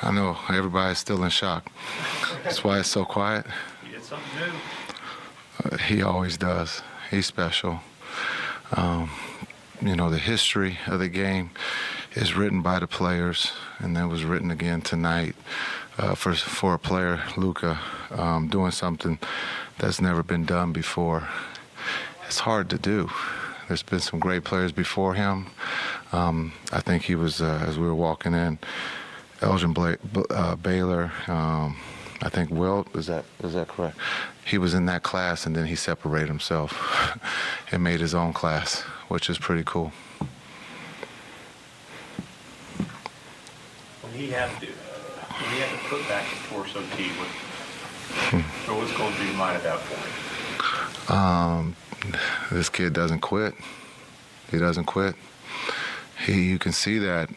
I know everybody's still in shock. That's why it's so quiet. You get something new. He always does. He's special. The history of the game is written by the players, and that was written again tonight for a player, Luka, doing something that's never been done before. It's hard to do. There's been some great players before him. I think he was, as we were walking in, Elgin Baylor, I think Wilt, is that correct? He was in that class, and then he separated himself and made his own class, which is pretty cool. When he had to put back his torso tee, what was going through your mind at that point? This kid doesn't quit. He doesn't quit. You can see that.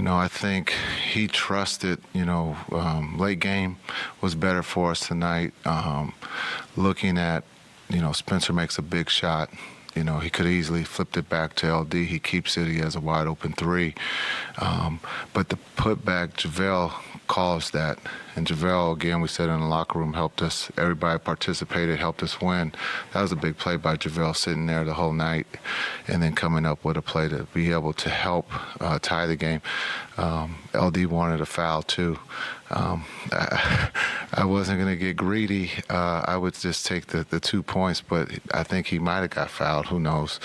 I think he trusted, late game was better for us tonight. Looking at, Spencer makes a big shot. He could have easily flipped it back to LD. He keeps it. He has a wide open three. But the putback, JaVale caused that. And JaVale, again, we said in the locker room, helped us. Everybody participated, helped us win. That was a big play by JaVale, sitting there the whole night and then coming up with a play to be able to help tie the game. LD wanted a foul, too. I wasn't going to get greedy. I would just take the 2 points, but I think he might have got fouled. Who knows?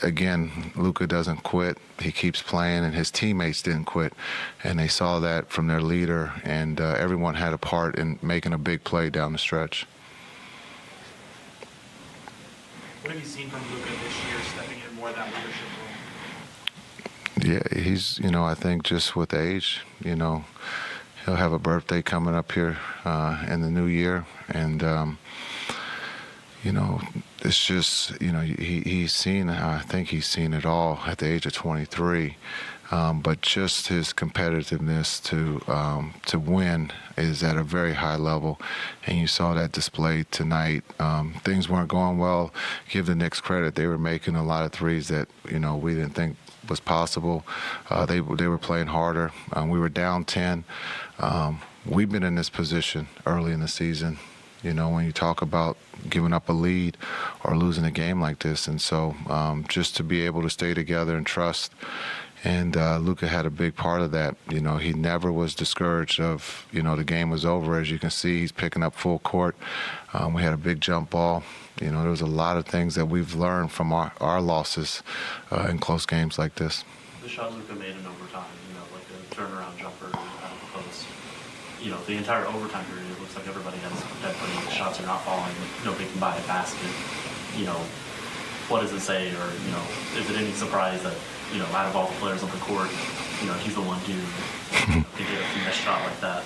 Again, Luka doesn't quit. He keeps playing, and his teammates didn't quit. And they saw that from their leader, and everyone had a part in making a big play down the stretch. What have you seen from Luka this year, stepping in more of that leadership role? Yeah, he's, I think just with age, he'll have a birthday coming up here in the new year. And, it's just, he's seen, I think he's seen it all at the age of 23. But just his competitiveness to win is at a very high level, and you saw that displayed tonight. Things weren't going well. Give the Knicks credit; they were making a lot of threes that we didn't think was possible. They were playing harder. We were down 10. We've been in this position early in the season. When you talk about giving up a lead or losing a game like this, and so just to be able to stay together and trust. And Luka had a big part of that. He never was discouraged of, the game was over. As you can see, he's picking up full court. We had a big jump ball. There was a lot of things that we've learned from our losses in close games like this. The shot Luka made in overtime, like a turnaround jumper out of the post. The entire overtime period, it looks like everybody has definitely the shots are not falling. Nobody can buy a basket. What does it say? Or, is it any surprise that, out of all the players on the court, he's the one to get a finesse shot like that,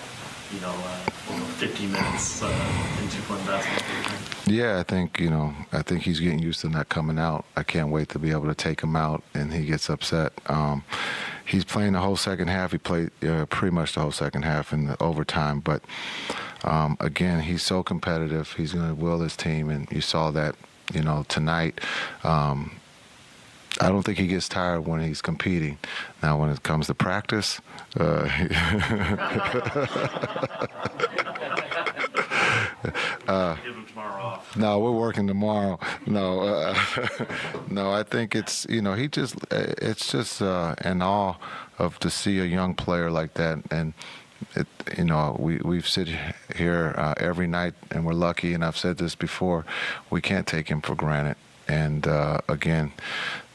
15 minutes into playing basketball? Yeah, I think he's getting used to not coming out. I can't wait to be able to take him out, and he gets upset. He's playing the whole second half. He played pretty much the whole second half in the overtime. But, again, he's so competitive. He's going to will his team, and you saw that, tonight. I don't think he gets tired when he's competing. Now, when it comes to practice, Give him tomorrow off. No, we're working tomorrow. No, no. I think it's it's just in awe of to see a young player like that, and we've sit here every night, and we're lucky. And I've said this before, we can't take him for granted. And again,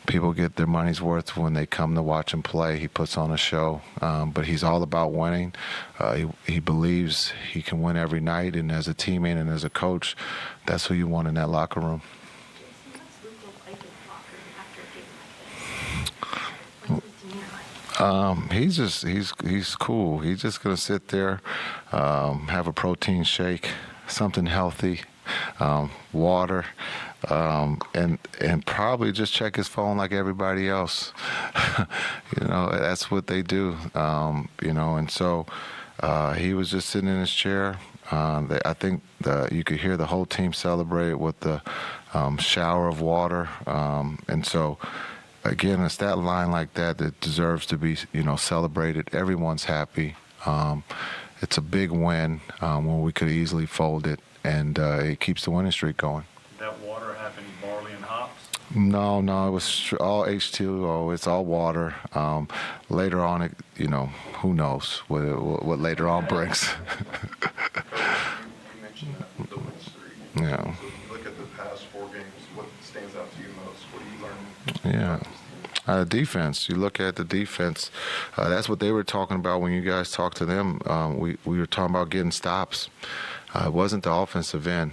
people get their money's worth when they come to watch him play. He puts on a show, but he's all about winning. He believes he can win every night, and as a teammate and as a coach, that's who you want in that locker room. He's cool. He's just gonna sit there, have a protein shake, something healthy, water. And probably just check his phone like everybody else. That's what they do. And so he was just sitting in his chair. I think you could hear the whole team celebrate with the shower of water. And so again, a stat line like that deserves to be, celebrated. Everyone's happy. It's a big win when we could easily fold it, and it keeps the winning streak going. Did that water have any barley and hops? No, it was all H2O. It's all water. Later on, who knows what later on brings. You mentioned that, the win streak. Yeah. So if you look at the past 4 games, what stands out to you most? What are you learning? Yeah. Defense. You look at the defense. That's what they were talking about when you guys talked to them. We were talking about getting stops. It wasn't the offensive end.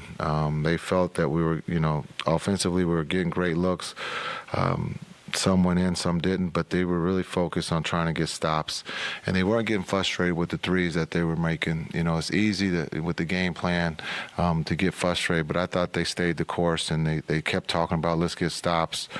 They felt that we were, offensively we were getting great looks. Some went in, some didn't, but they were really focused on trying to get stops. And they weren't getting frustrated with the threes that they were making. It's easy with the game plan to get frustrated, but I thought they stayed the course, and they kept talking about let's get stops.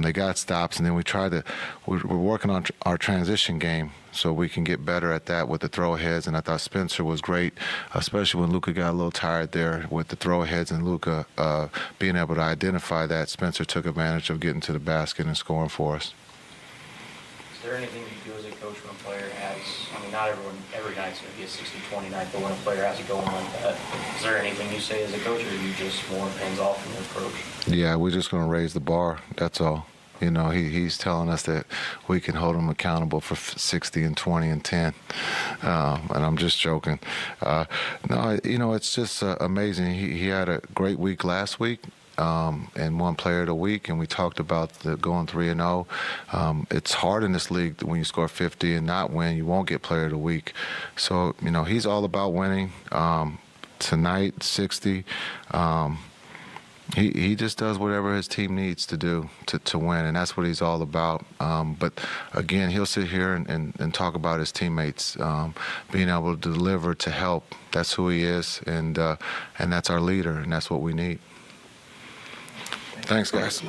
They got stops, and then we're working on our transition game so we can get better at that with the throw-aheads. And I thought Spencer was great, especially when Luka got a little tired there with the throw-aheads, and Luka being able to identify that. Spencer took advantage of getting to the basket and scoring for us. Is there anything you do as a coach when a player has, not every night's going to be a 60-20 night, but when a player has it going like that, is there anything you say as a coach, or are you just more hands-off in your approach? Yeah, we're just going to raise the bar. That's all. He's telling us that we can hold him accountable for 60 and 20 and 10, and I'm just joking. No, it's just amazing. He had a great week last week. And won Player of the Week, and we talked about going 3-0. It's hard in this league when you score 50 and not win, you won't get Player of the Week. So he's all about winning. Tonight, 60. He just does whatever his team needs to do to win, and that's what he's all about. But again, he'll sit here and talk about his teammates being able to deliver, to help. That's who he is, and that's our leader, and that's what we need. Thanks, guys.